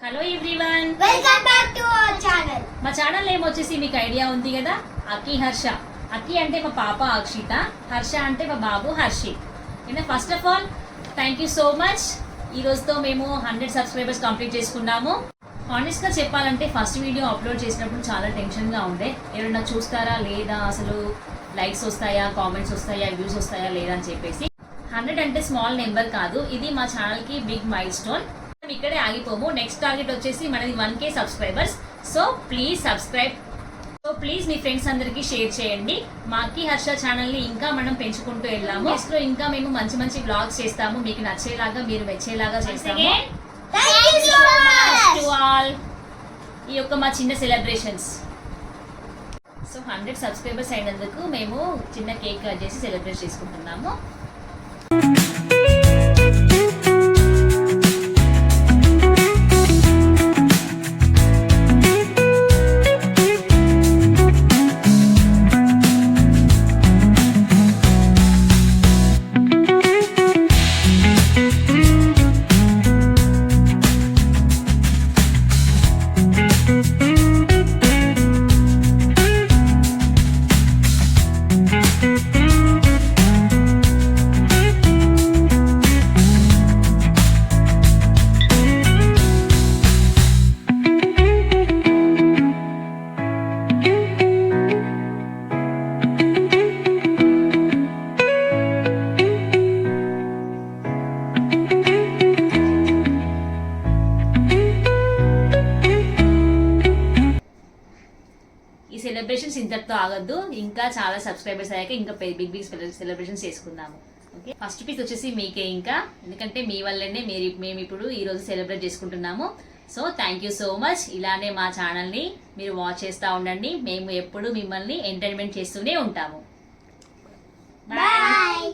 Hello everyone, welcome back to our channel. మా channel name వచ్చేసి మీకు ఐడియా ఉంది కదా, అక్కి హర్ష. అక్కి అంటే మా పాప అక్షిత, హర్ష అంటే మా బాబు Harshit. First of all thank you so much. ఈ రోజుతో మేము 100 సబ్స్క్రైబర్స్ కంప్లీట్ చేసుకున్నాము. ఆనెస్ట్ గా చెప్పాలంటే ఫస్ట్ వీడియో అప్లోడ్ చేసినప్పుడు చాలా టెన్షన్ గా ఉండే, ఎవరైనా చూస్తారా లేదా, అసలు లైక్స్ వస్తాయా, కామెంట్స్ వస్తాయా, వ్యూస్ వస్తాయా లేదా అని చెప్పేసి. 100 అంటే స్మాల్ నెంబర్ కాదు, ఇది మా ఛానల్ కి బిగ్ మైల్ స్టోన్. ఇక్కడే ఆగిపోము. నెక్స్ట్ టార్గెట్ వచ్చేసి మనది 1K subscribers. So please subscribe. So please me friends అందరికి షేర్ చేయండి. మా అక్కి హర్ష ఛానల్ ని ఇంకా మనం పెంచుకుంటూ వెళ్ళాము. నెక్స్ట్ లో ఇంకా మేము మంచి మంచి బ్లాగ్స్ చేస్తాము, మీకు నచ్చేలాగా, మీరు మెచ్చేలాగా చేస్తాము. టు ఆల్ ఈ యొక్క మా చిన్న సెలబ్రేషన్స్. సో 100 సబ్స్క్రైబర్స్ అయినందుకు మేము చిన్న కేక్ కట్ చేసి సెలబ్రేట్ చేసుకుంటున్నాము. సెలబ్రేషన్స్ ఇంతటితో ఆగద్దు, ఇంకా చాలా సబ్స్క్రైబర్స్ అయ్యాక ఇంకా బిగ్ సెలబ్రేషన్స్ చేసుకుందాము. ఓకే, ఫస్ట్ పీస్ వచ్చేసి మీకే, ఇంకా ఎందుకంటే మీ వల్లనే మేము ఇప్పుడు ఈ రోజు సెలబ్రేట్ చేసుకుంటున్నాము. So thank you so much. ఇలానే మా ఛానల్ని మీరు వాచ్ చేస్తూ ఉండండి. మేము ఎప్పుడు మిమ్మల్ని ఎంటర్టైన్మెంట్ చేస్తూనే ఉంటాము. బాయ్.